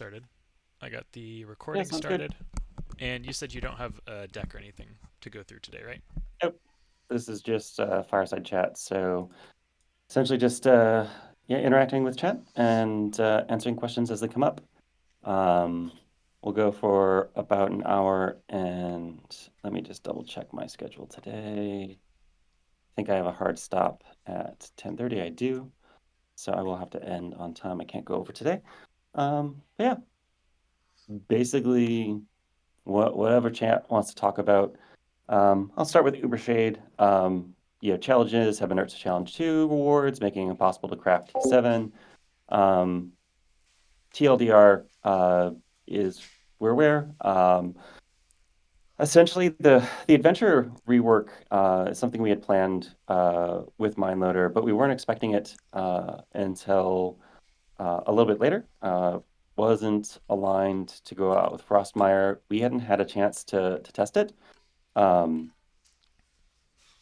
started. I got the Yeah, recording sounds good. started, and you said you don't have a deck or anything to go through today, right? Yep. This is just fireside chat. So essentially just yeah, interacting with chat and answering questions as they come up. Um, we'll go for about an hour and let me just double check my schedule today. I think I have a hard stop at 10:30. I do. So I will have to end on time. I can't go over today. But yeah, basically whatever chat wants to talk about. I'll start with Uber Shade. Challenges have been nerfed to challenge 2 rewards, making it impossible to craft T7. Um, TLDR is we're aware. Essentially, the adventure rework is something we had planned with MindLoader, but we weren't expecting it until a little bit later. Wasn't aligned to go out with Frostmire. We hadn't had a chance to test it. Um,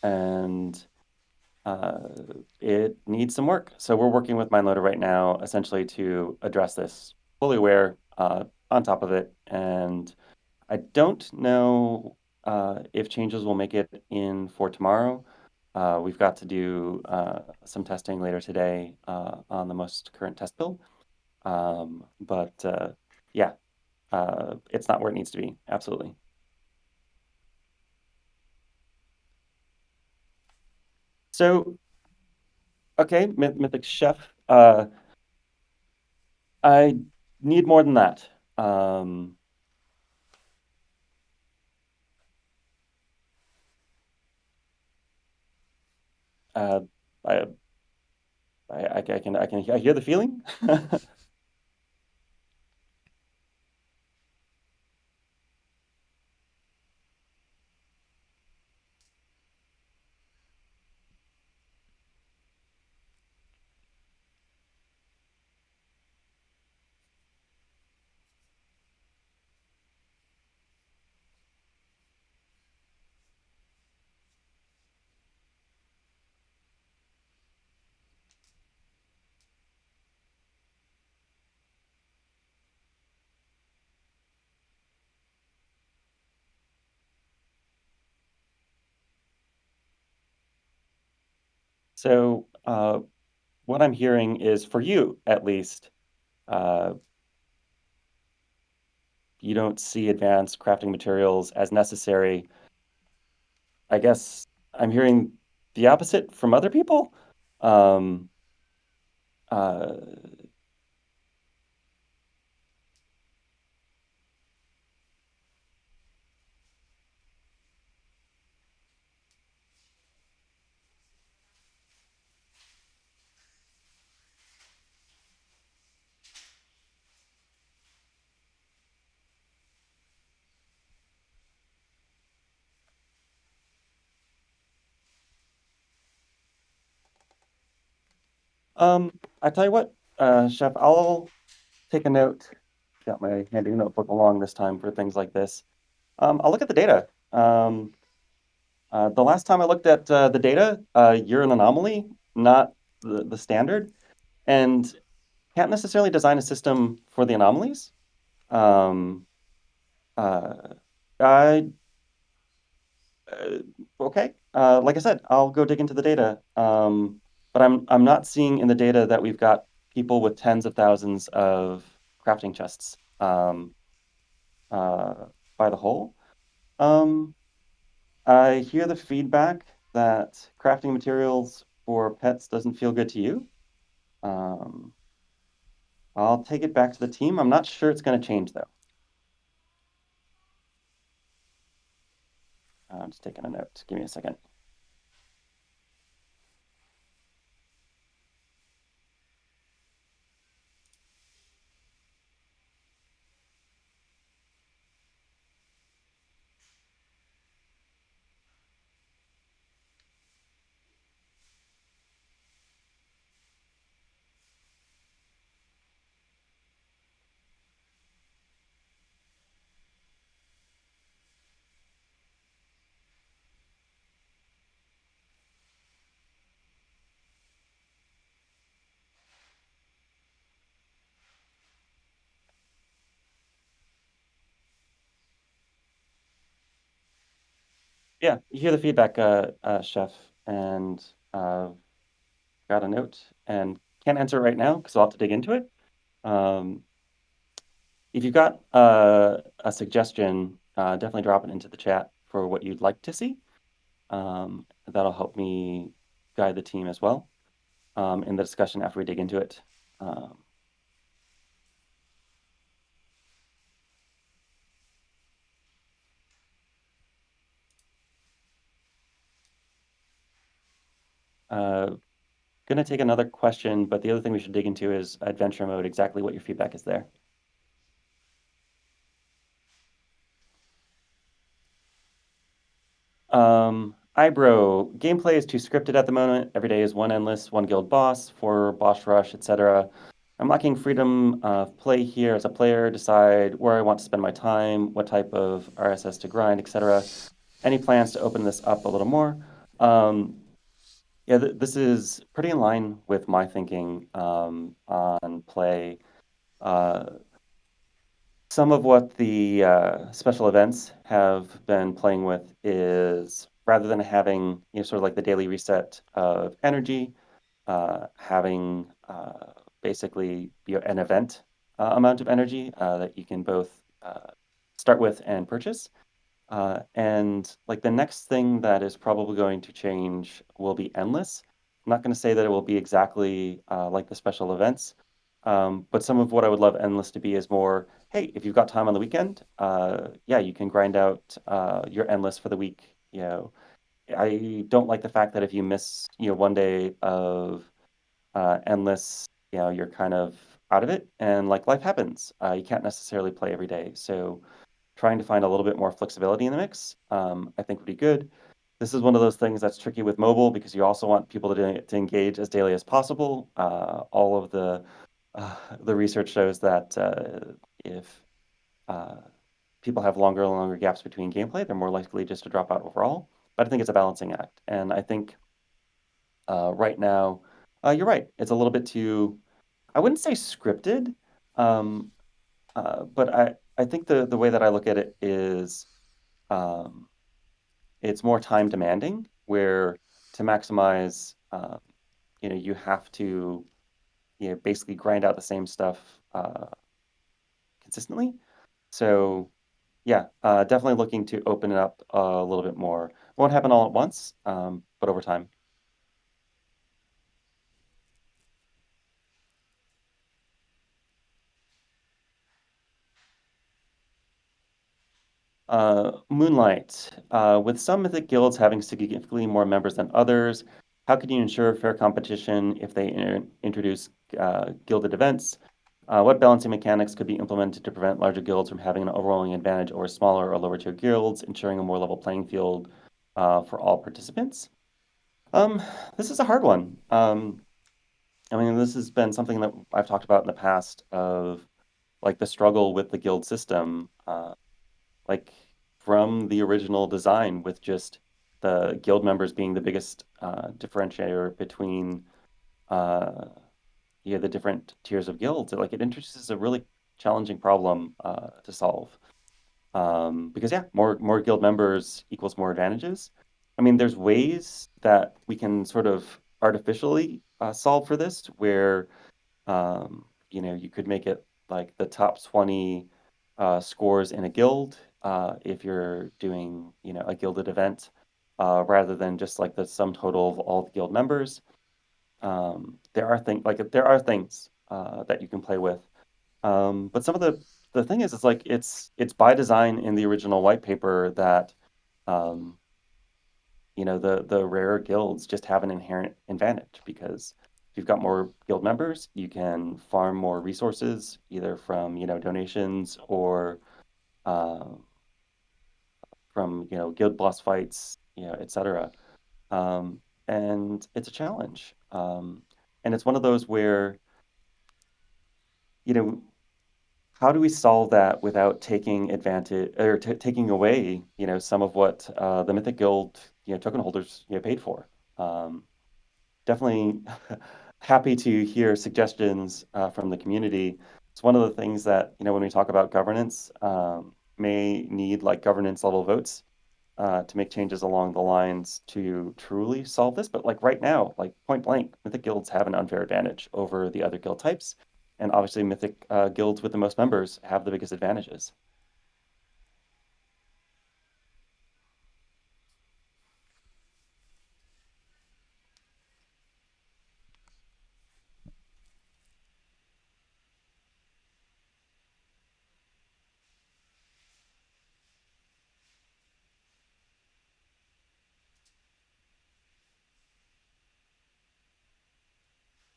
and uh, it needs some work. So we're working with MindLoader right now, essentially to address this. Fully aware, on top of it, and I don't know if changes will make it in for tomorrow. We've got to do some testing later today on the most current test build. But yeah, it's not where it needs to be. Absolutely. So, okay, Mythic Chef. I need more than that. Um, uh, I, I hear the feeling. So, what I'm hearing is for you, at least, uh, you don't see advanced crafting materials as necessary. I guess I'm hearing the opposite from other people. Um, uh, I tell you what, Chef, I'll take a note. Got my handy notebook along this time for things like this. I'll look at the data. The last time I looked at the data, you're an anomaly, not the standard, and can't necessarily design a system for the anomalies. Um, uh, I uh, okay. Like I said, I'll go dig into the data. But I'm not seeing in the data that we've got people with tens of thousands of crafting chests uh, by the whole. Um, I hear the feedback that crafting materials for pets doesn't feel good to you. Um, I'll take it back to the team. I'm not sure it's going to change though. I'm just taking a note. Give me a second. Yeah, you hear the feedback, Chef, and got a note and can't answer it right now because I'll have to dig into it. Um, if you've got a suggestion, definitely drop it into the chat for what you'd like to see. That'll help me guide the team as well in the discussion after we dig into it. Um, uh, Gonna take another question, but the other thing we should dig into is adventure mode, exactly what your feedback is there. Ibro, gameplay is too scripted at the moment. Every day is one endless, one guild boss, four boss rush, etc. I'm lacking freedom of play here as a player, decide where I want to spend my time, what type of RSS to grind, etc. Any plans to open this up a little more? Yeah, this is pretty in line with my thinking on play. Uh, some of what the special events have been playing with is rather than having sort of like the daily reset of energy, having basically an event amount of energy that you can both start with and purchase. And like the next thing that is probably going to change will be endless. I'm not going to say that it will be exactly like the special events, but some of what I would love endless to be is more, hey, if you've got time on the weekend, yeah, you can grind out your endless for the week. I don't like the fact that if you miss, one day of endless, you're kind of out of it, and like life happens. You can't necessarily play every day, so trying to find a little bit more flexibility in the mix, I think would be good. This is one of those things that's tricky with mobile because you also want people to engage as daily as possible. All of the research shows that if uh, people have longer and longer gaps between gameplay, they're more likely just to drop out overall. But I think it's a balancing act, and I think right now, you're right. It's a little bit too, I wouldn't say scripted, um, but I think the way that I look at it is. Um, it's more time demanding, where to maximize, you have to, basically grind out the same stuff consistently. So yeah, definitely looking to open it up a little bit more. Won't happen all at once, but over time. Moonlight. With some mythic guilds having significantly more members than others, how can you ensure fair competition if they introduce gilded events? What balancing mechanics could be implemented to prevent larger guilds from having an overwhelming advantage over smaller or lower tier guilds, ensuring a more level playing field for all participants? Um, this is a hard one. I mean, this has been something that I've talked about in the past of like the struggle with the guild system. Like from the original design with just the guild members being the biggest differentiator between uh, the different tiers of guilds. Like it introduces a really challenging problem to solve. Because yeah, more guild members equals more advantages. I mean, there's ways that we can sort of artificially solve for this, where you could make it like the top 20 scores in a guild if you're doing, a gilded event, rather than just like the sum total of all the guild members. There are things that you can play with. But some of the thing is, it's like it's by design in the original white paper that um, the rarer guilds just have an inherent advantage because if you've got more guild members, you can farm more resources either from donations or uh, from guild boss fights, etc. Um, and it's a challenge, and it's one of those where you know how do we solve that without taking advantage or taking away some of what the Mythic Guild token holders paid for. Um, Definitely happy to hear suggestions from the community. It's one of the things that, when we talk about governance, may need like governance level votes to make changes along the lines to truly solve this. But like right now, like point blank, Mythic guilds have an unfair advantage over the other guild types, and obviously Mythic guilds with the most members have the biggest advantages.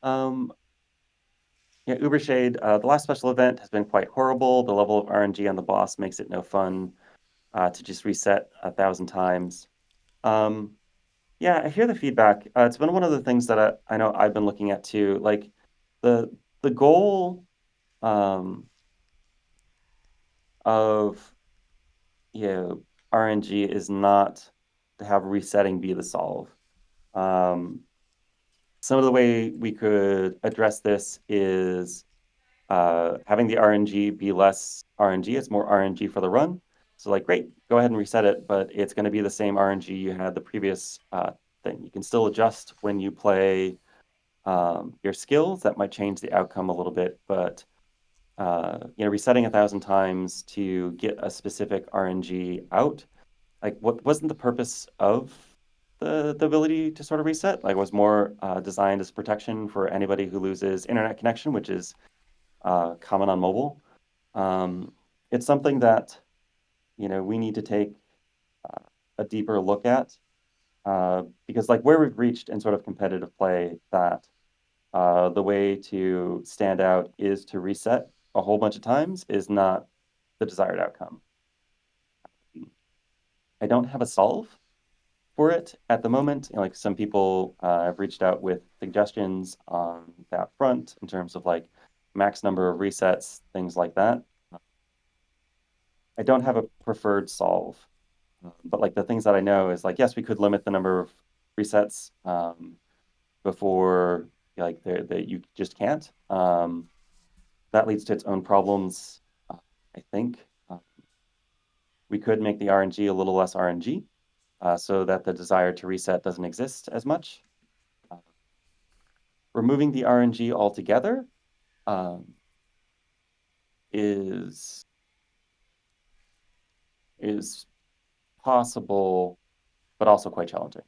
Um, yeah, Ubershade, the last special event has been quite horrible. The level of RNG on the boss makes it no fun to just reset 1,000 times. Um, yeah, I hear the feedback. It's been one of the things that I know I've been looking at too. Like the goal um, of RNG is not to have resetting be the solve. Um, some of the way we could address this is having the RNG be less RNG. It's more RNG for the run. So like, great, go ahead and reset it, but it's going to be the same RNG you had the previous thing. You can still adjust when you play your skills. That might change the outcome a little bit, but resetting 1,000 times to get a specific RNG out, like what wasn't the purpose of the ability to sort of reset? Like, it was more designed as protection for anybody who loses internet connection, which is common on mobile. Um, it's something that we need to take a deeper look at because like where we've reached in sort of competitive play, that the way to stand out is to reset a whole bunch of times is not the desired outcome. I don't have a solve for it at the moment. Like some people have reached out with suggestions on that front in terms of like max number of resets, things like that. I don't have a preferred solve, but like the things that I know is like, yes, we could limit the number of resets before like that you just can't. That leads to its own problems, I think. We could make the RNG a little less RNG so that the desire to reset doesn't exist as much. Uh, Removing the RNG altogether um, is is possible, but also quite challenging.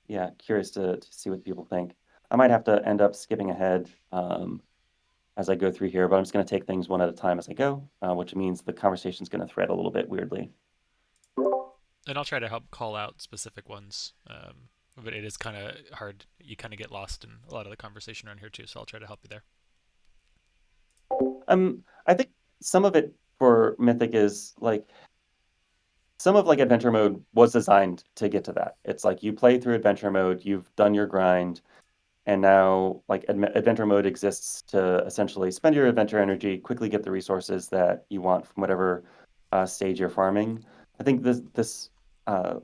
Yeah, curious to see what people think. I might have to end up skipping ahead as I go through here, but I'm just going to take things one at a time as I go, which means the conversation's going to thread a little bit weirdly. And I'll try to help call out specific ones. But it is kind of hard. You kind of get lost in a lot of the conversation around here too. So I'll try to help you there. I think some of it for Mythic is like some of like adventure mode was designed to get to that. It's like you play through adventure mode, you've done your grind, and now like adventure mode exists to essentially spend your adventure energy, quickly get the resources that you want from whatever stage you're farming. I think this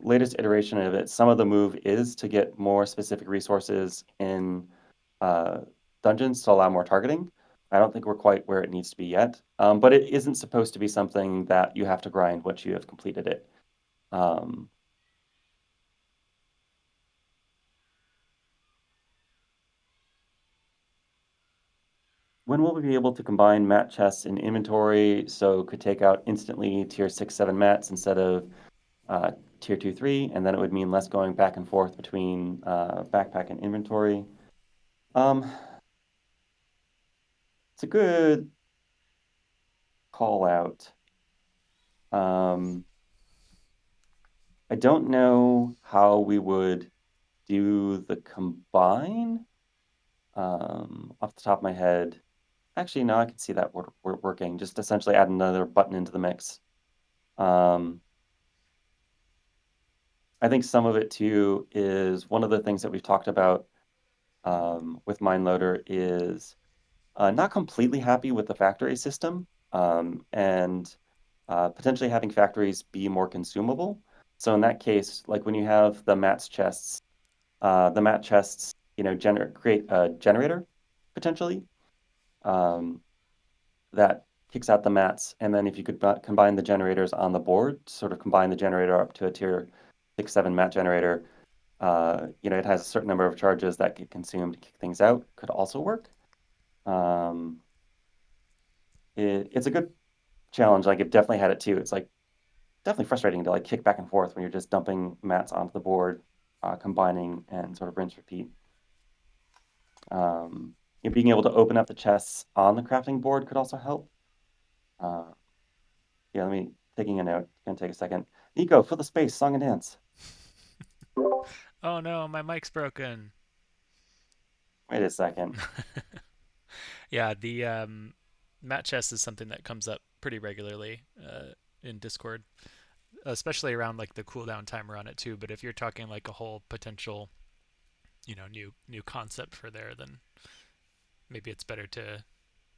latest iteration of it, some of the move is to get more specific resources in uh, dungeons to allow more targeting. I don't think we're quite where it needs to be yet, but it isn't supposed to be something that you have to grind once you have completed it. Um, when will we be able to combine mat chests in inventory so could take out instantly tier 6, 7 mats instead of uh, tier 2, 3, and then it would mean less going back and forth between backpack and inventory? Um, it's a good call out. Um, I don't know how we would do the combine off the top of my head. Actually, no, I can see that we're working. Just essentially add another button into the mix. Um, I think some of it too is one of the things that we've talked about with MindLoader is not completely happy with the factory system and potentially having factories be more consumable. So in that case, like when you have the mat chests, create a generator potentially um, that kicks out the mats, and then if you could combine the generators on the board, sort of combine the generator up to a tier 6, 7 mat generator, it has a certain number of charges that get consumed to kick things out, could also work. Um, it's a good challenge. Like I've definitely had it too. It's like definitely frustrating to like kick back and forth when you're just dumping mats onto the board, combining and sort of rinse repeat. Being able to open up the chests on the crafting board could also help. Uh, yeah, let me taking a note. It's gonna take a second. Nico, fill the space, song and dance. Oh no, my mic's broken. Wait a second. Yeah, the mat chest is something that comes up pretty regularly in Discord, especially around like the cooldown timer on it too. But if you're talking like a whole potential, new concept for there, then maybe it's better to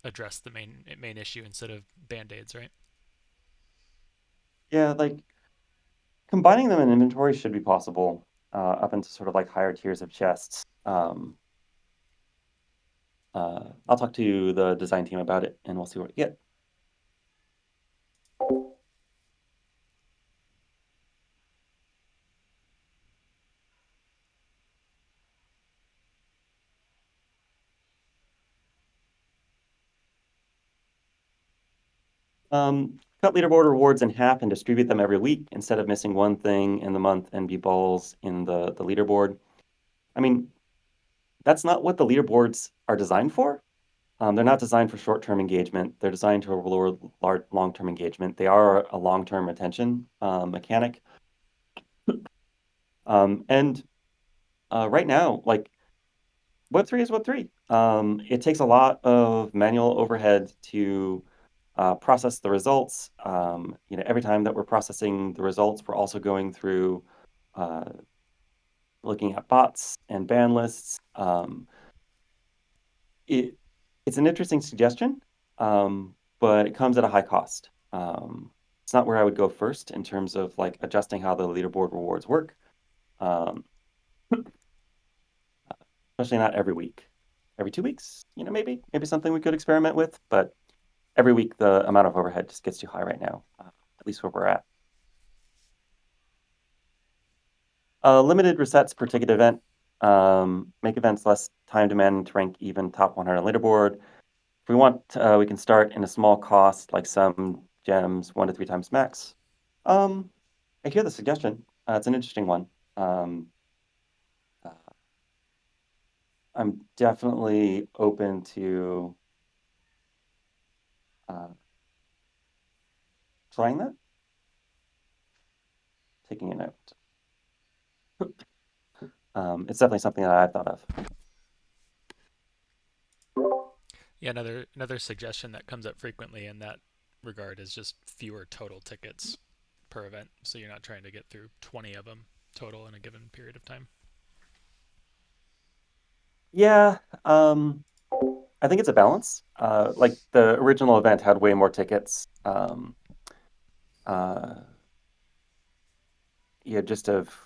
address the main issue instead of band-aids, right? Yeah, like combining them in inventory should be possible up into sort of like higher tiers of chests. I'll talk to the design team about it and we'll see what we get. Cut leaderboard rewards in half and distribute them every week instead of missing one thing in the month and be balls in the leaderboard. I mean, that's not what the leaderboards are designed for. They're not designed for short-term engagement. They're designed to reward long-term engagement. They are a long-term retention mechanic. And right now, like Web3 is Web3. It takes a lot of manual overhead to process the results. Every time that we're processing the results, we're also going through uh, looking at bots and ban lists. It, it's an interesting suggestion, but it comes at a high cost. It's not where I would go first in terms of like adjusting how the leaderboard rewards work, um, especially not every week. Every 2 weeks, maybe something we could experiment with, but every week the amount of overhead just gets too high right now, at least where we're at. Limited resets per ticket event. Make events less time demanding to rank even top 100 leaderboard. If we want, we can start in a small cost, like some gems, 1 to 3 times max. Um, I hear the suggestion. It's an interesting one. Uh, I'm definitely open to uh, trying that, taking a note. It's definitely something that I've thought of. Yeah, another suggestion that comes up frequently in that regard is just fewer total tickets per event, so you're not trying to get through 20 of them total in a given period of time. Yeah, I think it's a balance. Like the original event had way more tickets. Uh, yeah, just of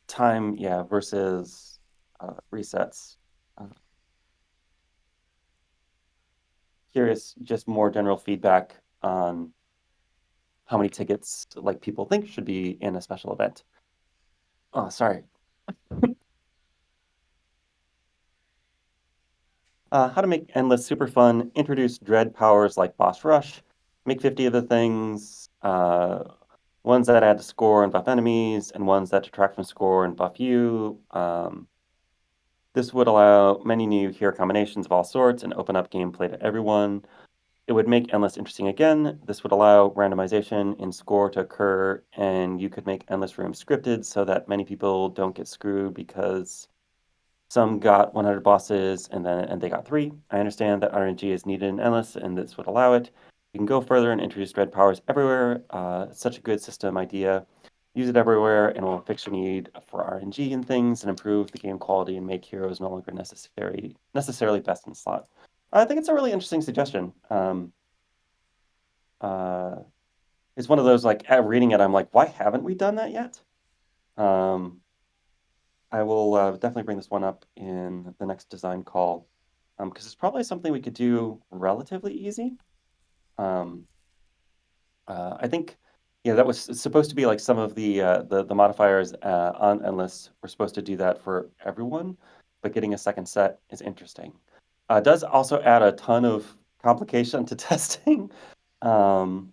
time, yeah, versus resets. Uh, Curious, just more general feedback on how many tickets like people think should be in a special event. Oh, sorry. How to make endless super fun. Introduce dread powers like boss rush. Make 50 of the things. Ones that add to score and buff enemies, and ones that detract from score and buff you. This would allow many new hero combinations of all sorts and open up gameplay to everyone. It would make Endless interesting again. This would allow randomization in score to occur, and you could make Endless rooms scripted so that many people don't get screwed because some got 100 bosses and they got 3. I understand that RNG is needed in Endless, and this would allow it. You can go further and introduce dread powers everywhere. Such a good system idea. Use it everywhere, and it will fix your need for RNG and things, and improve the game quality, and make heroes no longer necessarily best in slot. I think it's a really interesting suggestion. Uh, it's one of those like reading it, I'm like, why haven't we done that yet? Um, I will definitely bring this one up in the next design call because it's probably something we could do relatively easy. Um, I think, yeah, that was supposed to be like some of the modifiers on endless were supposed to do that for everyone, but getting a second set is interesting. It does also add a ton of complication to testing. Um,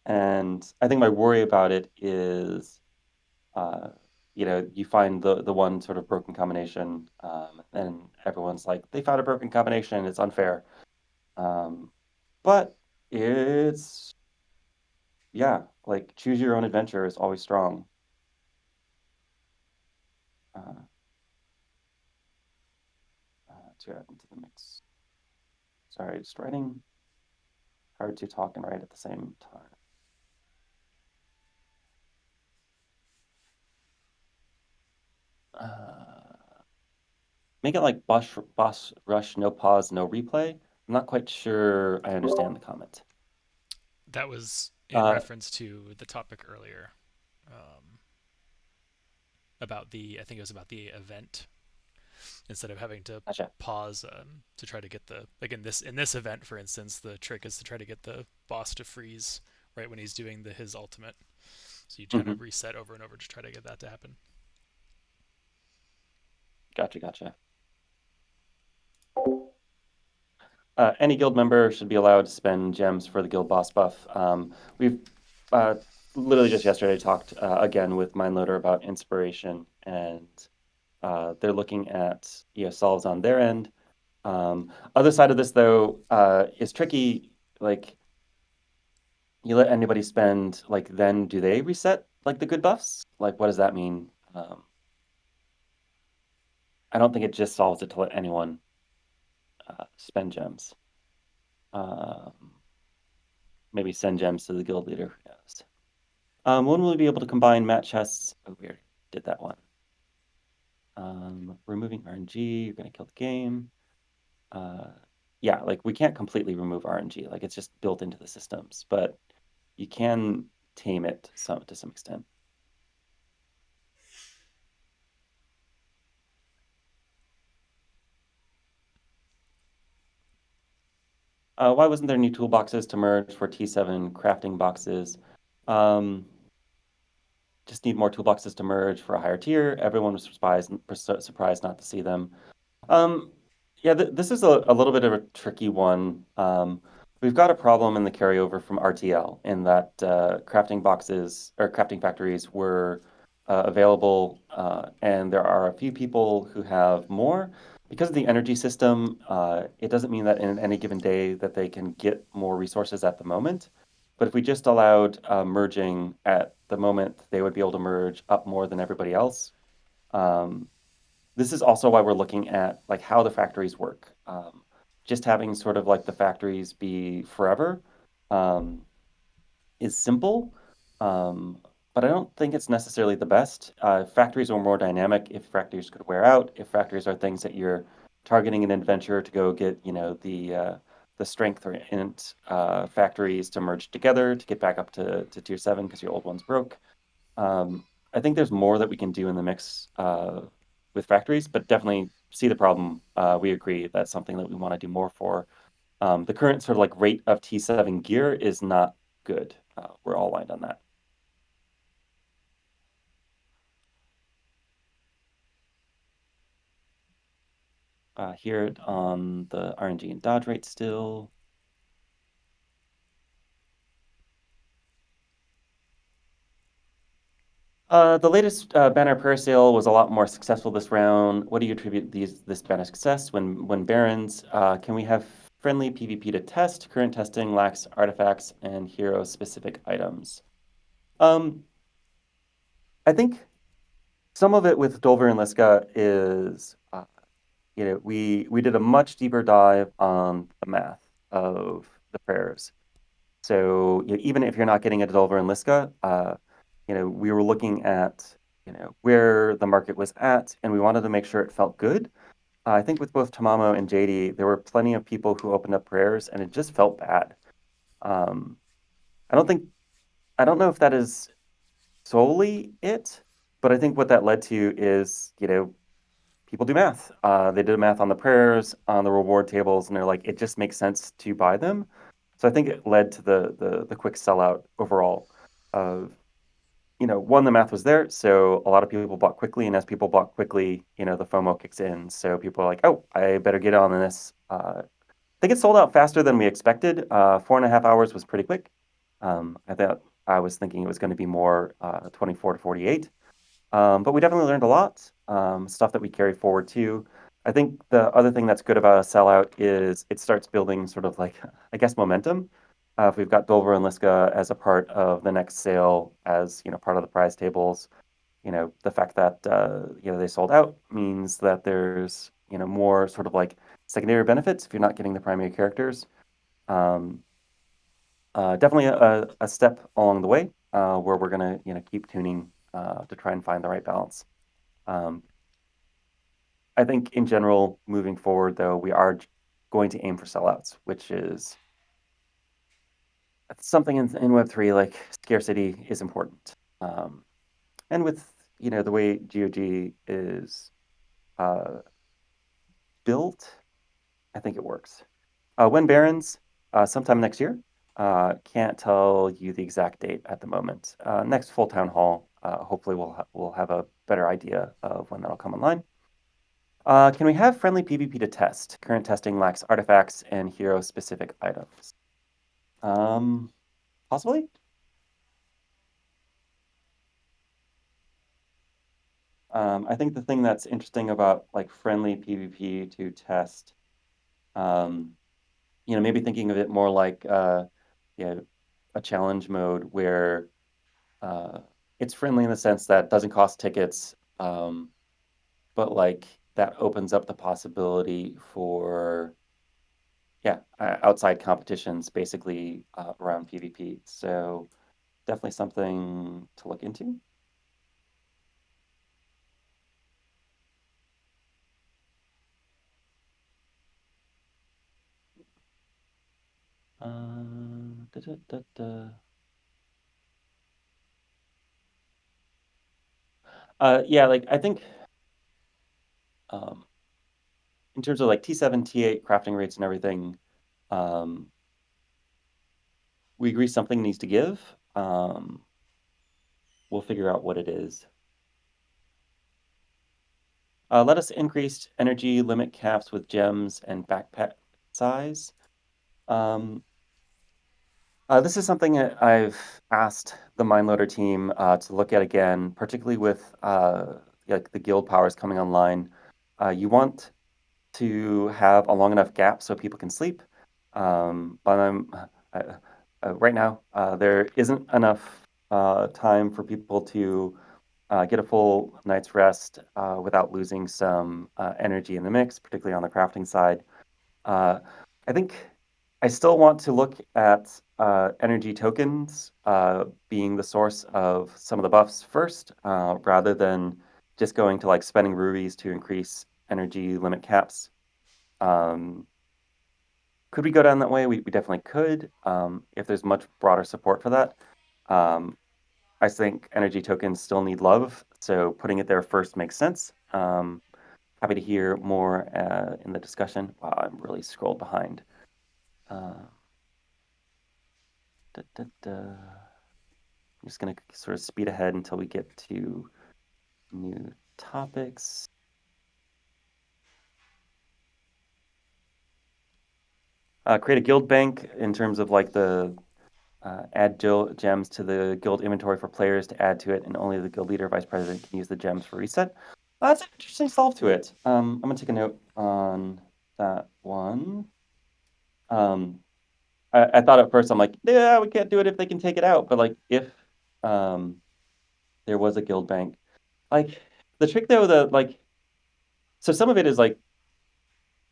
and I think my worry about it is, uh, you find the one sort of broken combination, and everyone's like, they found a broken combination, it's unfair. Um, but it's yeah, like choose your own adventure is always strong. Uh, to add into the mix. Sorry, just writing. Hard to talk and write at the same time. Make it like boss rush, no pause, no replay. I'm not quite sure I understand the comment. That was in Uh, reference to the topic earlier, about the, I think it was about the event, instead of having to gotcha. pause to try to get the, like in this event, for instance, the trick is to try to get the boss to freeze right when he's doing his ultimate. So you kind Hmm. of reset over and over to try to get that to happen. Gotcha. Any guild member should be allowed to spend gems for the guild boss buff. We've uh, literally just yesterday talked again with Mindloader about inspiration, and they're looking at solves on their end. Other side of this though is tricky. Like you let anybody spend, like then do they reset like the good buffs? Like what does that mean? I don't think it just solves it to let anyone spend gems. Um, Maybe send gems to the guild leader. Who knows? When will we be able to combine match chests? Oh, we already did that one. Removing RNG, you're gonna kill the game. Uh, yeah, like we can't completely remove RNG. Like it's just built into the systems, but you can tame it to some extent. Why wasn't there new toolboxes to merge for T7 crafting boxes? Um, just need more toolboxes to merge for a higher tier. Everyone was surprised not to see them. Um, yeah, this is a little bit of a tricky one. We've got a problem in the carryover from RTL in that crafting boxes or crafting factories were available, and there are a few people who have more. Because of the energy system, it doesn't mean that in any given day that they can get more resources at the moment. But if we just allowed merging at the moment, they would be able to merge up more than everybody else. Um, this is also why we're looking at like how the factories work. Just having sort of like the factories be forever um, is simple, um, but I don't think it's necessarily the best. Factories are more dynamic if factories could wear out, if factories are things that you're targeting an adventure to go get, the strength or int factories to merge together to get back up to tier 7 because your old ones broke. Um, I think there's more that we can do in the mix with factories, but definitely see the problem. We agree that's something that we want to do more for. The current sort of like rate of T7 gear is not good. We're all aligned on that. Here on the RNG and dodge rate still. The latest banner prayer sale was a lot more successful this round. What do you attribute this banner success? When barons, can we have friendly PvP to test? Current testing lacks artifacts and hero specific items. Um, I think some of it with Dolver and Liska is, we did a much deeper dive on the math of the prayers. So even if you're not getting a Dolver and Liska, we were looking at where the market was at, and we wanted to make sure it felt good. I think with both Tamamo and JD, there were plenty of people who opened up prayers, and it just felt bad. Um, I don't think I don't know if that is solely it, but I think what that led to is people do math. They did math on the prayers, on the reward tables, and they're like, it just makes sense to buy them. So I think it led to the quick sellout overall of, one, the math was there, so a lot of people bought quickly, and as people bought quickly, the FOMO kicks in. So people are like, oh, I better get on this. I think it sold out faster than we expected. 4.5 hours was pretty quick. I was thinking it was going to be more 24 to 48. But we definitely learned a lot, stuff that we carry forward too. I think the other thing that's good about a sellout is it starts building sort of like, I guess, momentum. If we've got Dover and Liska as a part of the next sale, as part of the prize tables, the fact that they sold out means that there's more sort of like secondary benefits if you're not getting the primary characters. Um, Definitely a step along the way where we're gonna keep tuning to try and find the right balance. Um, I think in general, moving forward though, we are going to aim for sellouts, which is something in Web3, like scarcity is important. And with the way GOG is uh, built, I think it works. When Barons, sometime next year. Can't tell you the exact date at the moment. Next full town hall, hopefully we'll have a better idea of when that'll come online. Can we have friendly PvP to test? Current testing lacks artifacts and hero-specific items. Um, Possibly. I think the thing that's interesting about like friendly PvP to test, um, maybe thinking of it more like yeah, a challenge mode where uh, it's friendly in the sense that it doesn't cost tickets, but like that opens up the possibility for outside competitions basically around PvP. So definitely something to look into. Da, da, da, da. Yeah, like I think um, in terms of like T7, T8 crafting rates and everything, um, we agree something needs to give. We'll figure out what it is. Let us increase energy limit caps with gems and backpack size. Um, this is something that I've asked the MindLoader team to look at again, particularly with like the guild powers coming online. You want to have a long enough gap so people can sleep. But uh, right now, there isn't enough time for people to get a full night's rest without losing some energy in the mix, particularly on the crafting side. Uh, I think I still want to look at energy tokens being the source of some of the buffs first, rather than just going to like spending rubies to increase energy limit caps. Um, could we go down that way? We definitely could, if there's much broader support for that. Um, I think energy tokens still need love, so putting it there first makes sense. Happy to hear more in the discussion. Wow, I'm really scrolled behind. Uh, da, da, da. I'm just going to sort of speed ahead until we get to new topics. Create a guild bank in terms of like the add gems to the guild inventory for players to add to it, and only the guild leader or vice president can use the gems for reset. That's an interesting solve to it. I'm going to take a note on that one. Um, I thought at first, I'm like, yeah, we can't do it if they can take it out. But like, if um, there was a guild bank, like the trick though, so some of it is like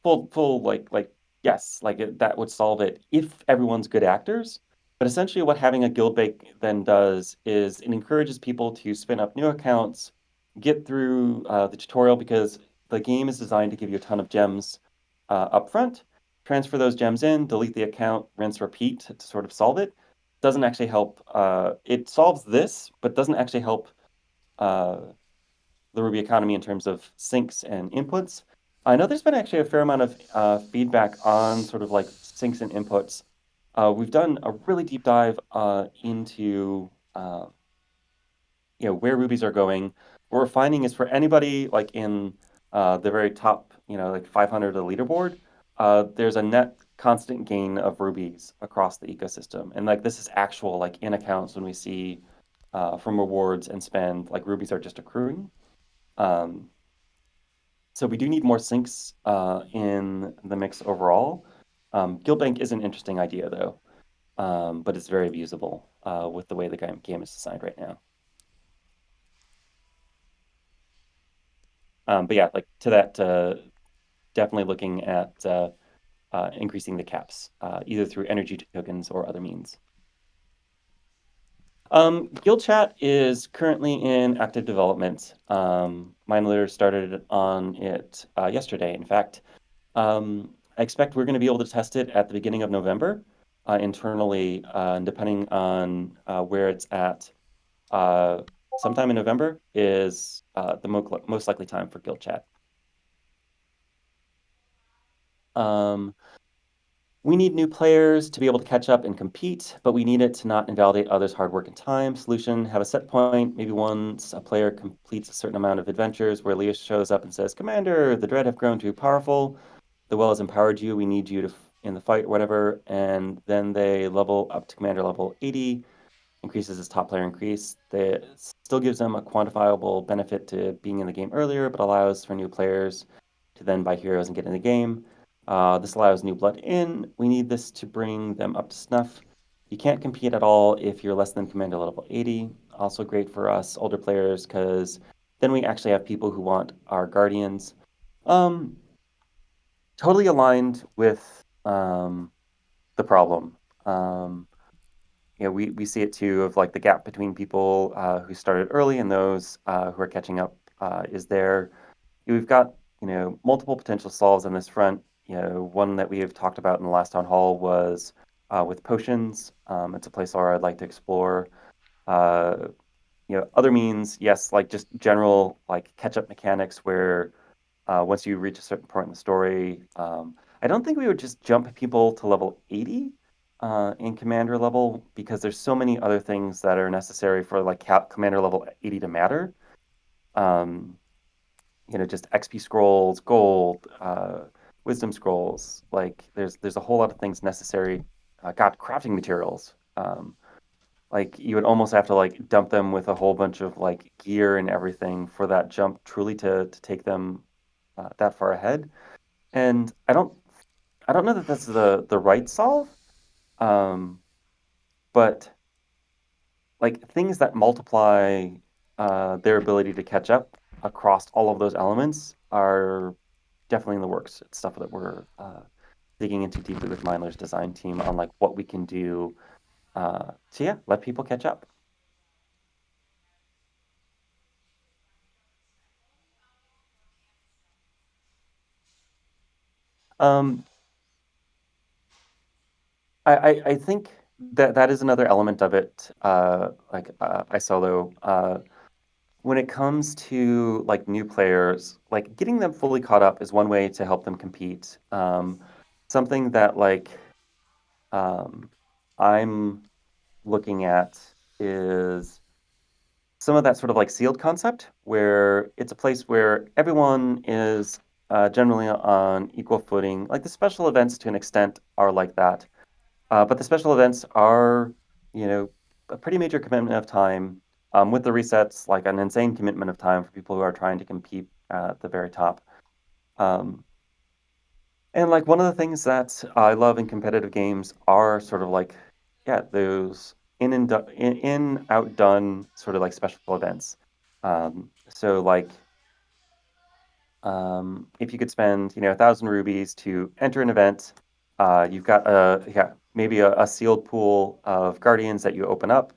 full like yes, like that would solve it if everyone's good actors. But essentially, what having a guild bank then does is it encourages people to spin up new accounts, get through the tutorial because the game is designed to give you a ton of gems up front. Transfer those gems in, delete the account, rinse, repeat to sort of solve it. Doesn't actually help. It solves this, but doesn't actually help uh, the Ruby economy in terms of syncs and inputs. I know there's been actually a fair amount of feedback on sort of like syncs and inputs we've done a really deep dive into where rubies are going. What we're finding is for anybody like in the very top, like 500 of the leaderboard, there's a net constant gain of rubies across the ecosystem. And like this is actual like in accounts when we see from rewards and spend, like rubies are just accruing. Um, so we do need more sinks in the mix overall. Guild Bank is an interesting idea though, but it's very usable with the way the game is designed right now. But yeah, like to that, definitely looking at increasing the caps, either through energy tokens or other means. Guild Chat is currently in active development. Mindler started on it yesterday, in fact. I expect we're going to be able to test it at the beginning of November internally, and depending on where it's at, uh, sometime in November is the most likely time for Guild Chat. Um, We need new players to be able to catch up and compete, but we need it to not invalidate others' hard work and time. Solution, have a set point. Maybe once a player completes a certain amount of adventures where Leah shows up and says, Commander, the Dread have grown too powerful. The Well has empowered you. We need you to in the fight or whatever. And then they level up to Commander level 80, increases his top player increase. That still gives them a quantifiable benefit to being in the game earlier, but allows for new players to then buy heroes and get in the game. This allows new blood in. We need this to bring them up to snuff. You can't compete at all if you're less than commander level 80. Also great for us older players because then we actually have people who want our guardians. Um, totally aligned with the problem. Um, we see it too of like the gap between people who started early and those who are catching up is there. We've got, multiple potential solves on this front. One that we have talked about in the last town hall was with potions. It's a place where I'd like to explore. Uh, other means, yes, like just general like catch-up mechanics where once you reach a certain point in the story, I don't think we would just jump people to level 80 in commander level because there's so many other things that are necessary for like commander level 80 to matter. Um, just XP scrolls, gold, wisdom scrolls. Like there's a whole lot of things necessary. God, crafting materials. Like you would almost have to like dump them with a whole bunch of like gear and everything for that jump truly to take them that far ahead. And I don't know that that's the right solve. Um, but like things that multiply their ability to catch up across all of those elements are definitely in the works. It's stuff that we're digging into deeply with Mindler's design team on like what we can do to yeah, let people catch up. Um, I think that that is another element of it. Like I solo. When it comes to like new players, like getting them fully caught up is one way to help them compete. Something that like um, I'm looking at is some of that sort of like sealed concept where it's a place where everyone is generally on equal footing. Like the special events to an extent are like that. But the special events are, a pretty major commitment of time with the resets, like an insane commitment of time for people who are trying to compete at the very top. Um, and like one of the things that I love in competitive games are sort of like, yeah, those in outdone sort of like special events. So like if you could spend, 1,000 rubies to enter an event, you've got maybe a sealed pool of guardians that you open up.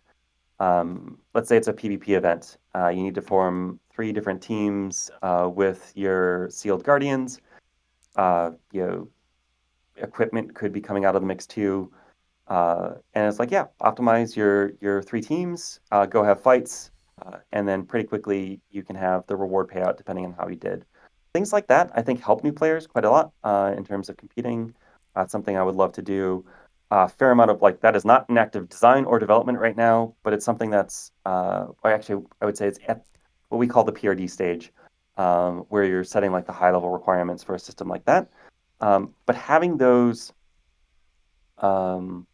Let's say it's a PvP event. You need to form three different teams with your sealed guardians. You know, equipment could be coming out of the mix too. And it's like, yeah, optimize your three teams, go have fights, and then pretty quickly you can have the reward payout depending on how you did. Things like that, I think, help new players quite a lot in terms of competing. That's something I would love to do. a fair amount of like that is not in active design or development right now, but it's something that's actually I would say it's at what we call the PRD stage, where you're setting like the high level requirements for a system like that. But having those um,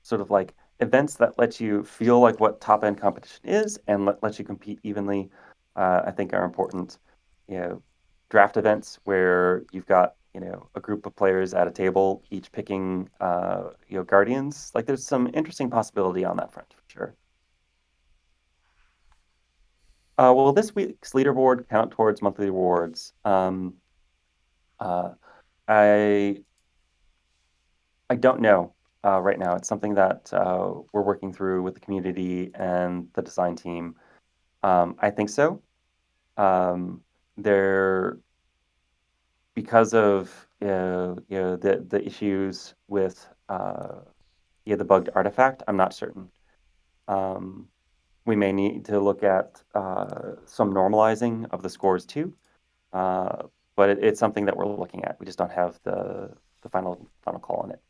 sort of like events that let you feel like what top end competition is and let you compete evenly, I think are important. You know, draft events where you've got, a group of players at a table, each picking, guardians. Like there's some interesting possibility on that front for sure. Will this week's leaderboard count towards monthly rewards? Uh, I I don't know right now. It's something that we're working through with the community and the design team. I think so. Um, they're because of the issues with the bugged artifact. I'm not certain. Um, we may need to look at some normalizing of the scores too. Uh, but it's something that we're looking at. We just don't have the final call on it.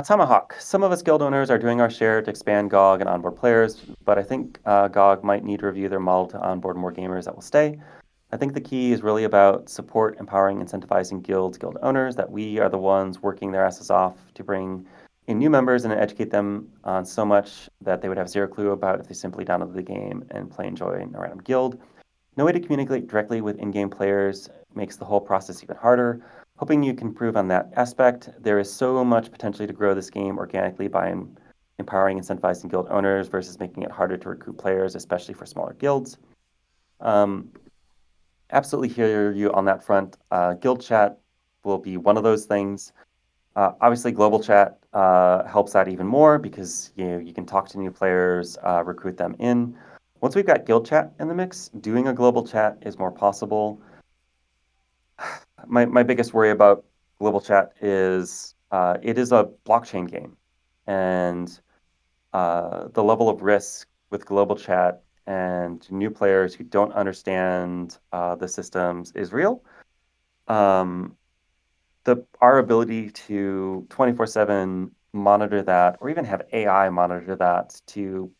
Tomahawk. Some of us guild owners are doing our share to expand GOG and onboard players, but I think GOG might need to review their model to onboard more gamers that will stay. I think the key is really about support, empowering, incentivizing guild owners, that we are the ones working their asses off to bring in new members and educate them on so much that they would have zero clue about if they simply downloaded the game and play and join a random guild. No way to communicate directly with in-game players makes the whole process even harder. Hoping you can improve on that aspect. There is so much potentially to grow this game organically by empowering, incentivizing guild owners versus making it harder to recruit players, especially for smaller guilds. Um, Absolutely hear you on that front. Guild chat will be one of those things. Obviously, global chat helps out even more because you can talk to new players, recruit them in. Once we've got guild chat in the mix, doing a global chat is more possible. My biggest worry about global chat is it is a blockchain game, and the level of risk with global chat and new players who don't understand the systems is real. Um, our ability to 24/7 monitor that, or even have AI monitor that to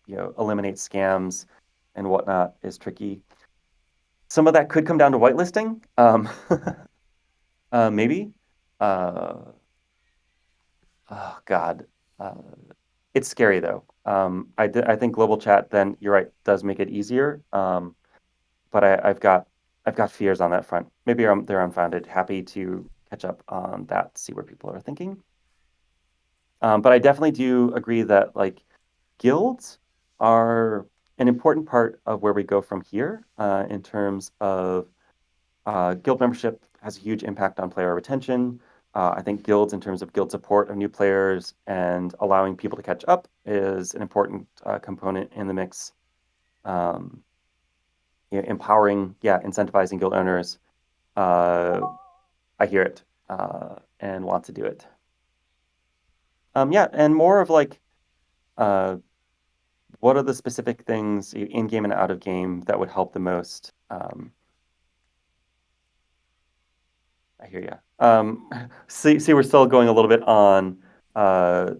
eliminate scams and whatnot is tricky. Some of that could come down to whitelisting, maybe. Uh, oh God, uh, it's scary though. I think global chat, then you're right, does make it easier. But I've got fears on that front. Maybe they're unfounded. Happy to catch up on that, see where people are thinking. But I definitely do agree that like guilds are an important part of where we go from here in terms of guild membership has a huge impact on player retention. I think guilds, in terms of guild support of new players and allowing people to catch up, is an important component in the mix. Um, Empowering, yeah, incentivizing guild owners. Uh, I hear it and want to do it. Yeah, and more of like, uh, what are the specific things in game and out of game that would help the most? I hear you. See, we're still going a little bit on uh,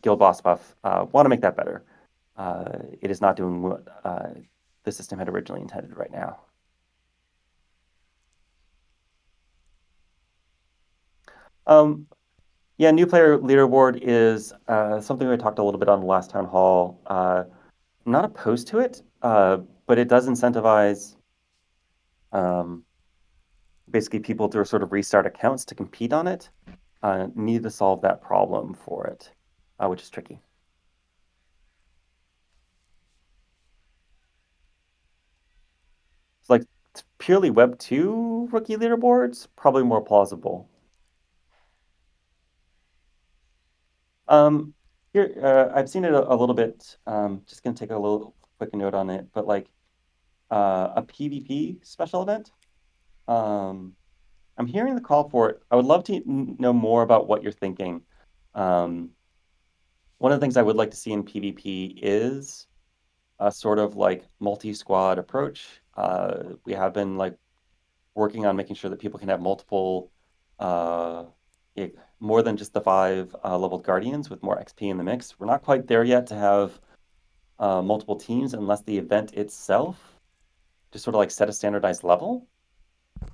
guild boss buff. Want to make that better. It is not doing what the system had originally intended right now. Um, yeah, new player leaderboard is something we talked a little bit on the last town hall. I'm not opposed to it, but it does incentivize um, basically people to sort of restart accounts to compete on it. Need to solve that problem for it, which is tricky. It's like it's purely Web 2 rookie leaderboards, probably more plausible. Um, Here, I've seen it a little bit. Just gonna take a little quick note on it, but like a PvP special event. Um, I'm hearing the call for it. I would love to know more about what you're thinking. Um, One of the things I would like to see in PvP is a sort of like multi-squad approach. We have been like working on making sure that people can have multiple, uh, yeah, more than just the five leveled guardians with more XP in the mix. We're not quite there yet to have multiple teams unless the event itself just sort of like set a standardized level.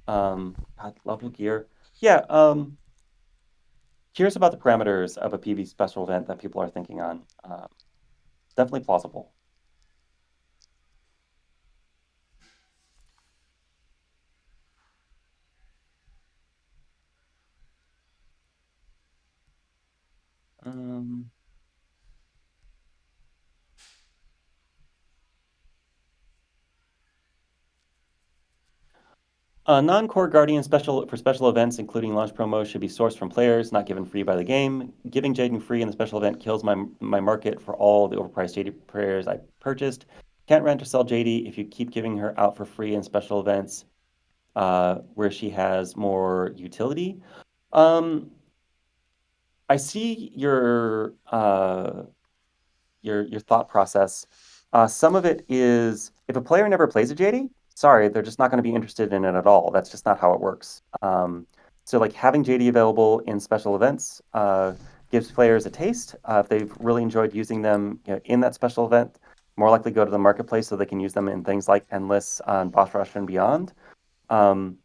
God, level gear. Yeah, curious about the parameters of a PV special event that people are thinking on. Definitely plausible. Um, non-core Guardian special for special events, including launch promos, should be sourced from players, not given free by the game. Giving Jaden free in the special event kills my market for all the overpriced JD players I purchased. Can't rent or sell JD if you keep giving her out for free in special events where she has more utility. Um, I see your thought process. Some of it is if a player never plays a JD, sorry, they're just not going to be interested in it at all. That's just not how it works. So like having JD available in special events gives players a taste. If they've really enjoyed using them, in that special event, more likely go to the marketplace so they can use them in things like Endless on Boss Rush and beyond. Um,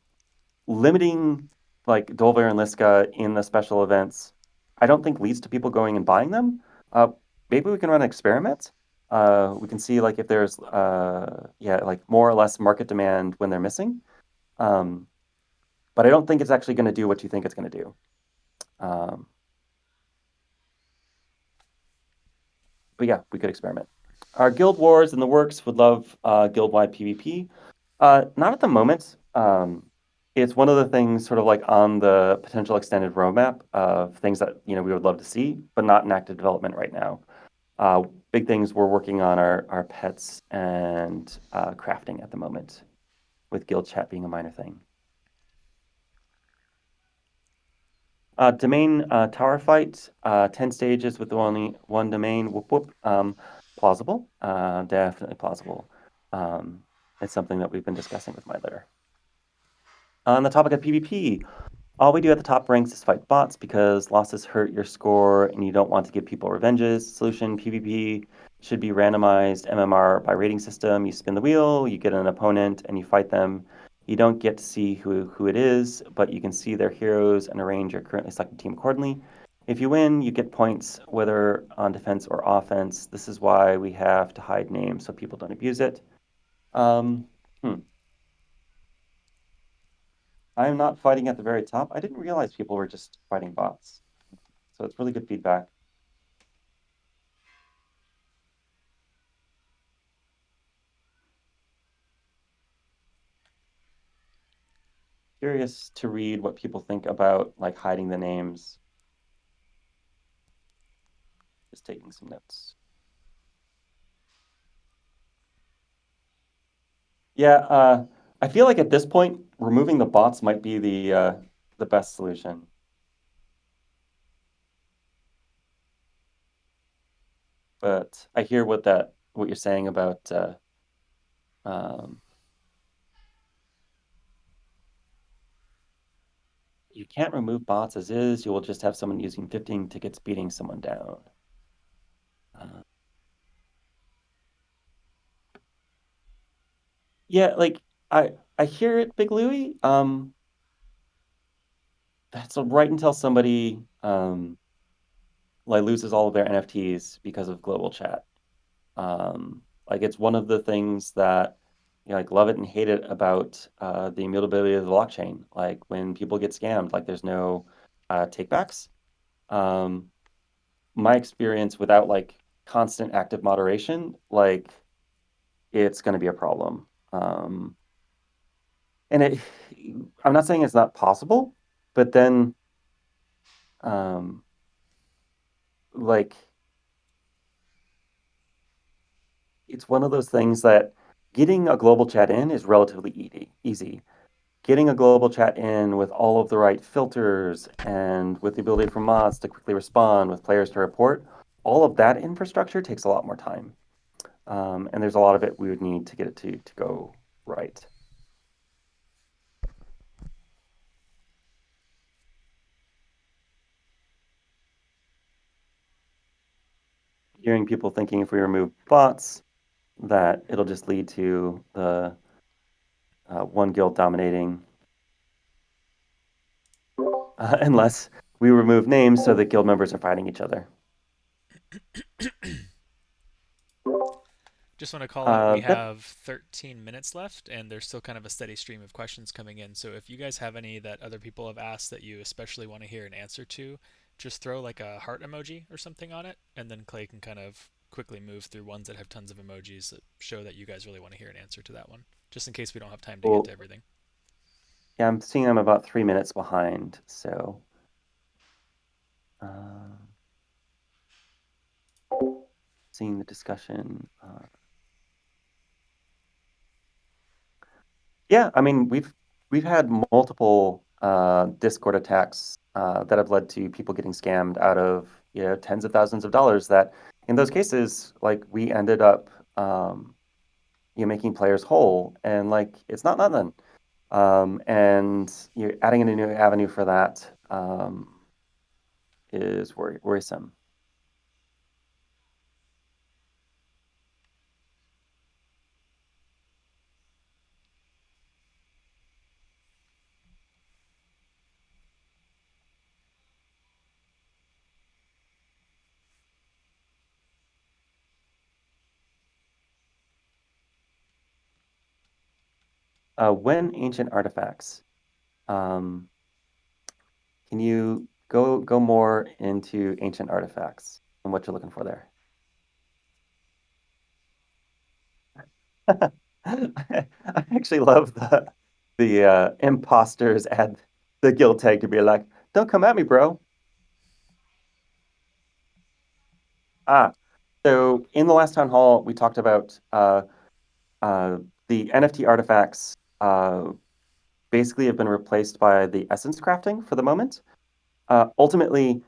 Limiting like Dolvar and Liska in the special events, I don't think leads to people going and buying them. Uh, Maybe we can run an experiment. We can see like if there's yeah, like more or less market demand when they're missing. Um, but I don't think it's actually going to do what you think it's going to do. Um, but yeah, we could experiment. Our guild wars in the works. Would love guild-wide PvP. Not at the moment. It's one of the things sort of like on the potential extended roadmap of things that we would love to see, but not in active development right now. Big things we're working on are pets and crafting at the moment, with guild chat being a minor thing. Domain tower fight, 10 stages with only one domain. Whoop whoop. Plausible. Definitely plausible. Um, it's something that we've been discussing with my litter. On the topic of PvP, all we do at the top ranks is fight bots because losses hurt your score and you don't want to give people revenges. Solution PvP should be randomized MMR by rating system. You spin the wheel, you get an opponent, and you fight them. You don't get to see who it is, but you can see their heroes and arrange your currently selected team accordingly. If you win, you get points, whether on defense or offense. This is why we have to hide names so people don't abuse it. Um, hmm. I am not fighting at the very top. I didn't realize people were just fighting bots. So it's really good feedback. Curious to read what people think about like hiding the names. Just taking some notes. Yeah, I feel like at this point, removing the bots might be the best solution. But I hear what you're saying about um, you can't remove bots as is. You will just have someone using 15 tickets beating someone down. Uh, yeah, like I hear it, Big Louie. That's right until somebody like loses all of their NFTs because of global chat. Like it's one of the things that like love it and hate it about the immutability of the blockchain. Like when people get scammed, like there's no takebacks. Um, my experience without like constant active moderation, like it's going to be a problem. And I'm not saying it's not possible, but then um, like it's one of those things that getting a global chat in is relatively easy. Getting a global chat in with all of the right filters and with the ability for mods to quickly respond, with players to report, all of that infrastructure takes a lot more time. And there's a lot of it we would need to get it to go right. hearing people thinking if we remove bots, that it'll just lead to the one guild dominating, unless we remove names so that guild members are fighting each other. Just want to call out we Yep. have 13 minutes left, and there's still kind of a steady stream of questions coming in. So if you guys have any that other people have asked that you especially want to hear an answer to, just throw like a heart emoji or something on it, and then Clay can kind of quickly move through ones that have tons of emojis that show that you guys really want to hear an answer to that one, just in case we don't have time to get Well, to everything. yeah, I'm seeing I'm about 3 minutes behind, so uh, seeing the discussion. Yeah, I mean we've had multiple Discord attacks that have led to people getting scammed out of tens of thousands of dollars. That in those cases, like we ended up making players whole, and like it's not nothing. And you're adding in a new avenue for that is worrisome. When ancient artifacts, um, can you go more into ancient artifacts and what you're looking for there? I actually love the imposters add the guild tag to be like, "Don't come at me, bro." Ah, so in the last town hall, we talked about uh, the NFT artifacts basically have been replaced by the essence crafting for the moment. Ultimately,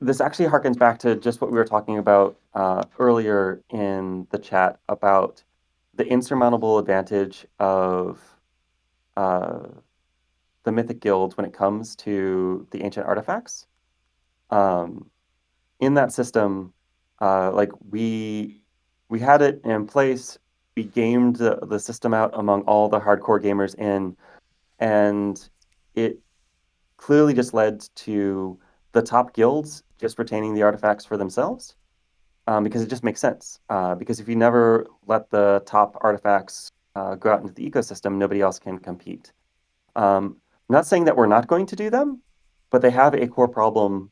this actually harkens back to just what we were talking about earlier in the chat about the insurmountable advantage of uh, the mythic guilds when it comes to the ancient artifacts. Um, in that system, like we had it in place. We gamed the system out among all the hardcore gamers in, and it clearly just led to the top guilds just retaining the artifacts for themselves, because it just makes sense. Because if you never let the top artifacts go out into the ecosystem, nobody else can compete. I'm not saying that we're not going to do them, but they have a core problem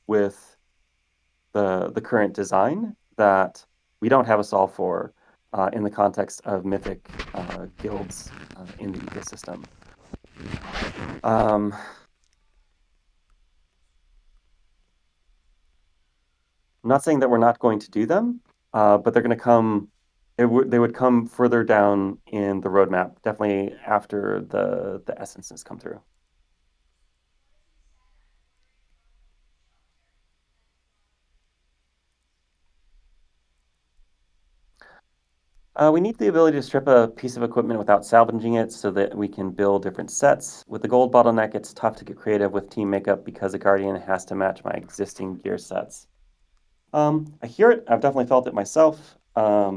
with the current design that we don't have a solve for in the context of mythic guilds in the ecosystem. Um, I'm not saying that we're not going to do them, but they're going to come. They would come further down in the roadmap, definitely after the essences come through. We need the ability to strip a piece of equipment without salvaging it so that we can build different sets. With the gold bottleneck, it's tough to get creative with team makeup because a guardian has to match my existing gear sets. I hear it. I've definitely felt it myself. Uh,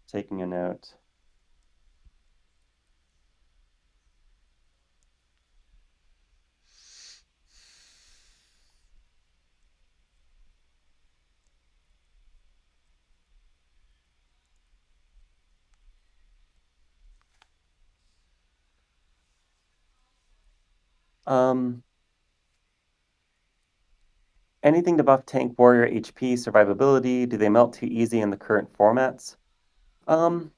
taking a note. Um, Anything to buff tank warrior HP, survivability? Do they melt too easy in the current formats? Um,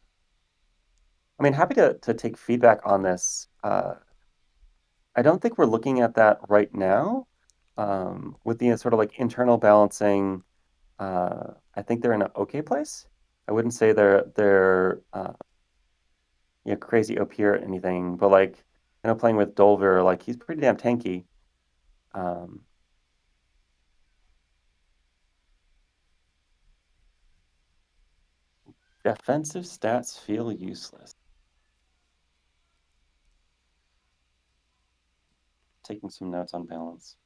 I mean, happy to take feedback on this. I don't think we're looking at that right now. With the sort of like internal balancing, I think they're in an okay place. I wouldn't say they're crazy OP or anything, but like playing with Dolver, like he's pretty damn tanky. Um, Defensive stats feel useless. taking some notes on balance.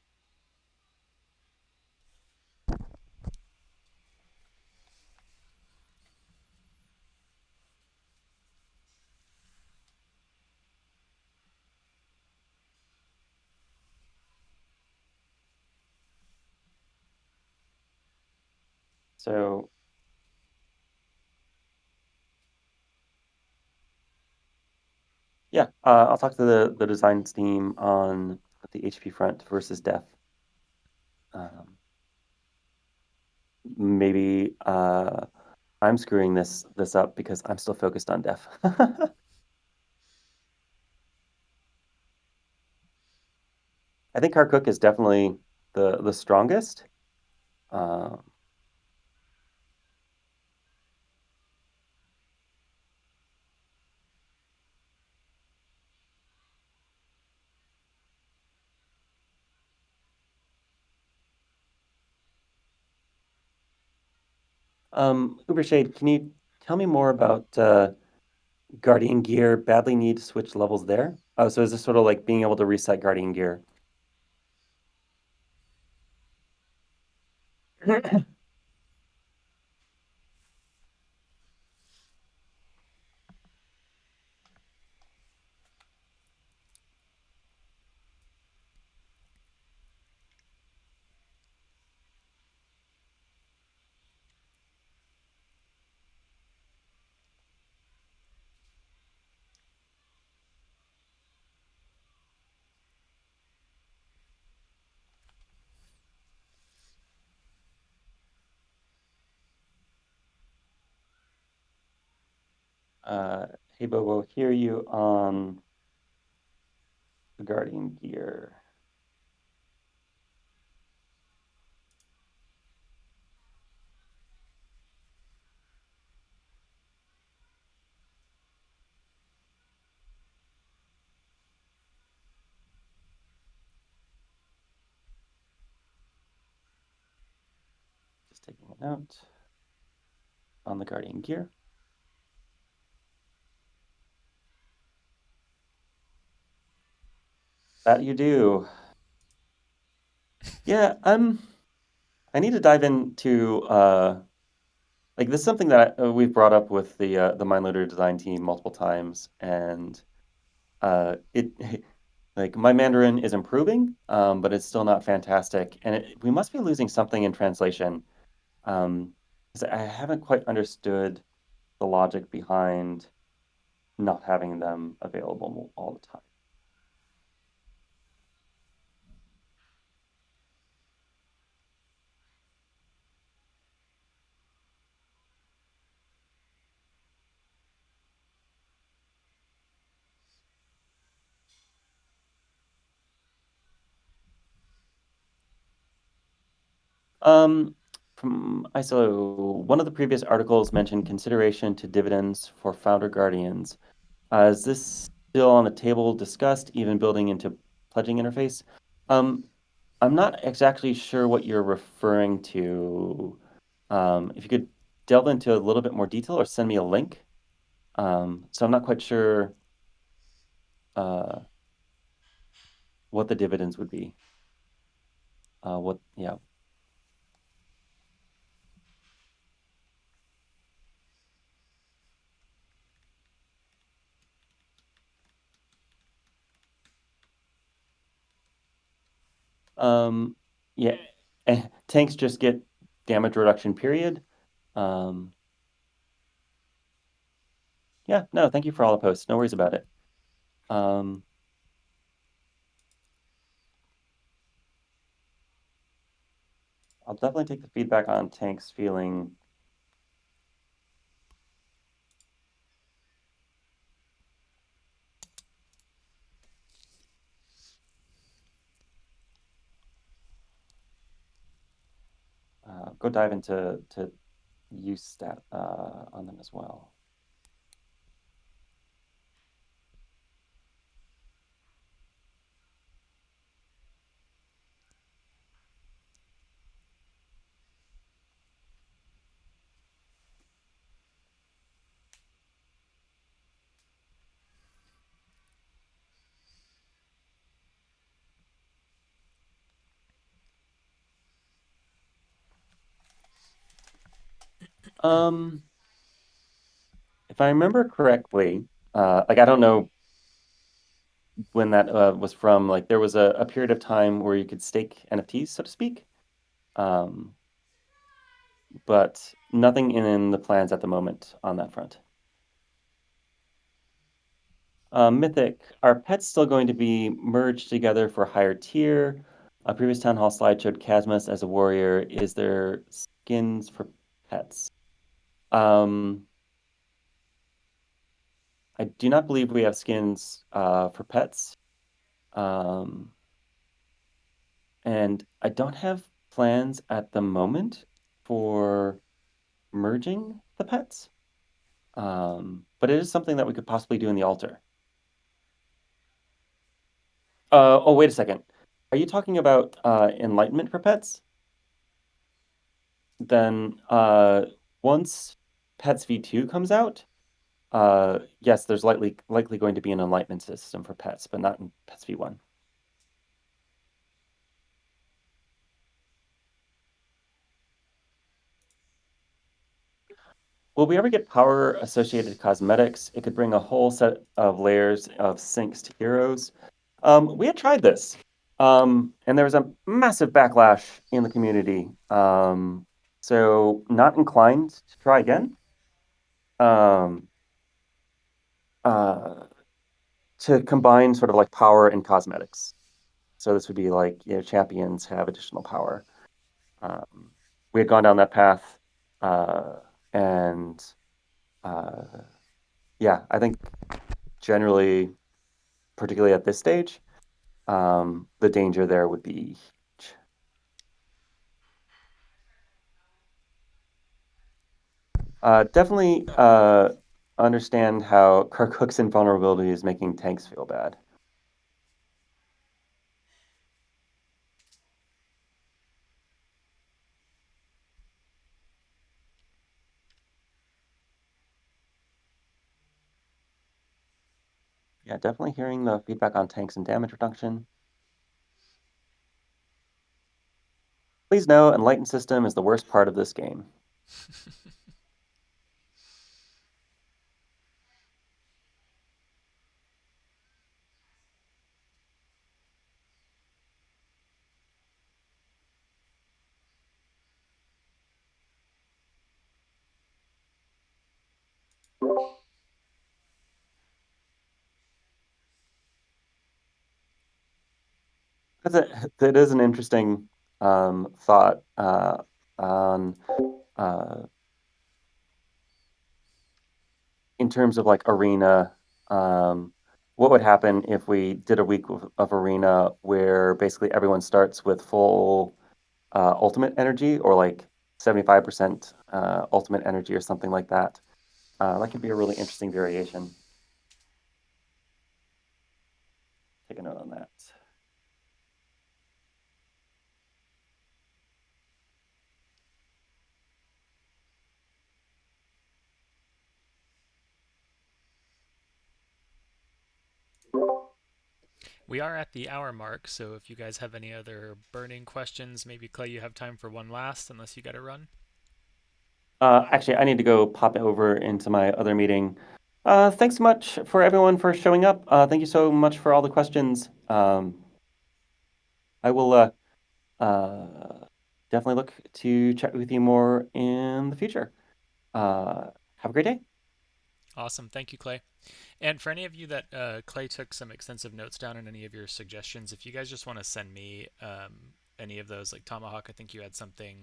So yeah, I'll talk to the design team on the HP front versus def. Um, maybe I'm screwing this up because I'm still focused on def. I think Hard Cook is definitely the strongest. Um, Ubershade, can you tell me more about Guardian Gear? Badly need to switch levels there. Oh, so is this sort of like being able to reset Guardian Gear? Uh, hey Bobo, hear you on the Guardian Gear. Just taking a note on the Guardian Gear. That you do. Yeah, I need to dive into like this is something that we've brought up with the MindLoader design team multiple times, and it like my Mandarin is improving, but it's still not fantastic, and we must be losing something in translation. 'Cause I haven't quite understood the logic behind not having them available all the time. Um, from ISO, one of the previous articles mentioned consideration to dividends for founder guardians. Is this still on the table discussed, even building into pledging interface? Um, I'm not exactly sure what you're referring to. If you could delve into a little bit more detail or send me a link. So I'm not quite sure uh, what the dividends would be. Yeah. Um, yeah. Tanks just get damage reduction, period. Um, yeah, no, thank you for all the posts. No worries about it. Um, I'll definitely take the feedback on tanks feeling go dive into to use stat on them as well. Um, if I remember correctly, like I don't know when that was from. Like there was a period of time where you could stake NFTs, so to speak. Um, but nothing in the plans at the moment on that front. Mythic, are pets still going to be merged together for higher tier? A previous town hall slide showed Casmus as a warrior. Is there skins for pets? Um, I do not believe we have skins for pets. Um, and I don't have plans at the moment for merging the pets. But it is something that we could possibly do in the altar. Oh, wait a second. Are you talking about enlightenment for pets? Then once Pets V2 comes out, yes, there's likely going to be an enlightenment system for pets, but not in Pets V1. Will we ever get power associated cosmetics? It could bring a whole set of layers of syncs to heroes. We had tried this, and there was a massive backlash in the community. So not inclined to try again. Um, uh, to combine sort of like power and cosmetics. So this would be like, champions have additional power. Um, we had gone down that path, uh, and uh, yeah, I think generally, particularly at this stage, the danger there would be huge. Definitely understand how Kirkhook's invulnerability is making tanks feel bad. Yeah, definitely hearing the feedback on tanks and damage reduction. Please know, Enlightened System is the worst part of this game. That is an interesting thought on uh, in terms of like arena. Um, what would happen if we did a week of arena where basically everyone starts with full ultimate energy or like 75% ultimate energy or something like that? That could be a really interesting variation. Take a note on that. We are at the hour mark, so if you guys have any other burning questions, maybe Clay, you have time for one last, unless you got to run. Actually, I need to go pop over into my other meeting. Thanks so much for everyone for showing up. Thank you so much for all the questions. I will uh, definitely look to chat with you more in the future. Have a great day. Awesome. Thank you, Clay. And for any of you that Clay took some extensive notes down on any of your suggestions, if you guys just want to send me any of those, like Tomahawk, I think you had something,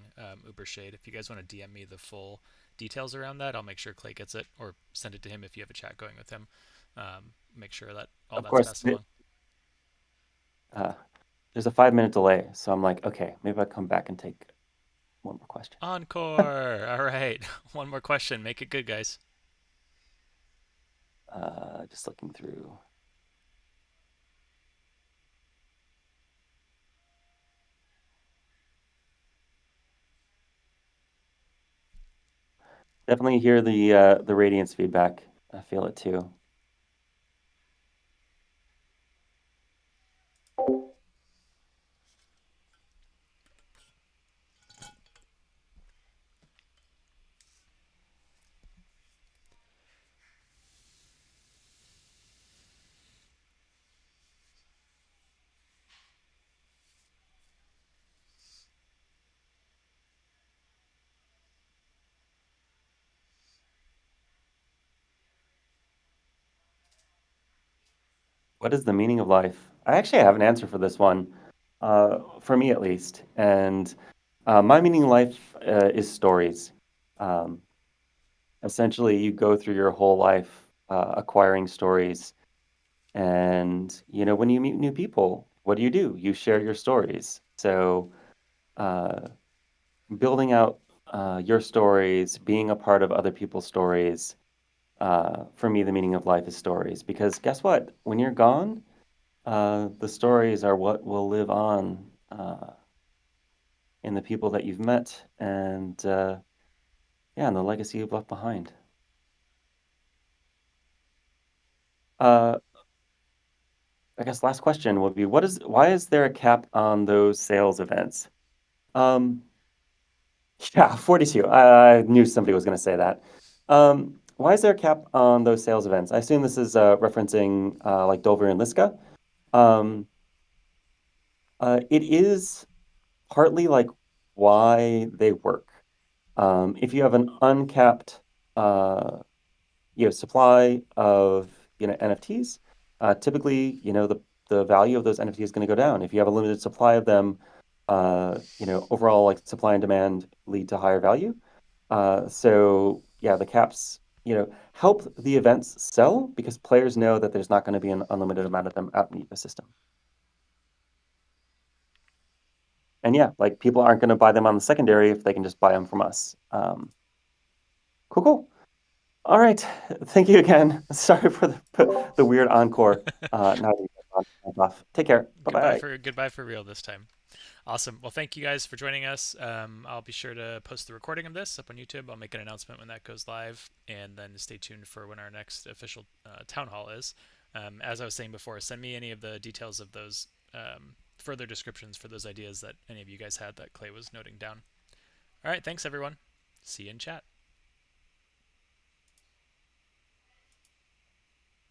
Uber Shade. If you guys want to DM me the full details around that, I'll make sure Clay gets it or send it to him if you have a chat going with him. Make sure that all Of that's course, passed along. uh, there's a 5 minute delay, so I'm like, okay, maybe I'll come back and take one more question. Encore. All right. One more question. Make it good, guys. Just looking through. Definitely hear the radiance feedback. I feel it too. What is the meaning of life? I actually have an answer for this one, for me at least. And my meaning of life is stories. Um, Essentially, you go through your whole life acquiring stories. And, when you meet new people, what do? You share your stories. So, uh, building out your stories, being a part of other people's stories, for me, the meaning of life is stories. Because guess what? When you're gone, the stories are what will live on in the people that you've met and, yeah, and the legacy you've left behind. Uh, I guess last question would be, why is there a cap on those sales events? Um, yeah, 42. I knew somebody was going to say that. Why is there a cap on those sales events? I assume this is referencing like Dover and Liska. Um, it is partly like why they work. If you have an uncapped supply of NFTs, typically the value of those NFTs is going to go down. If you have a limited supply of them, overall like supply and demand lead to higher value. So yeah, the caps help the events sell because players know that there's not going to be an unlimited amount of them out in the ecosystem. And yeah, like people aren't going to buy them on the secondary if they can just buy them from us. Cool, cool. All right. Thank you again. Sorry for the weird encore. Now that you're off. Take care. Bye bye. Goodbye for real this time. Awesome. Well, thank you guys for joining us. I'll be sure to post the recording of this up on YouTube. I'll make an announcement when that goes live, and then stay tuned for when our next official town hall is. As I was saying before, send me any of the details of those further descriptions for those ideas that any of you guys had that Clay was noting down. All right. Thanks, everyone. See you in chat.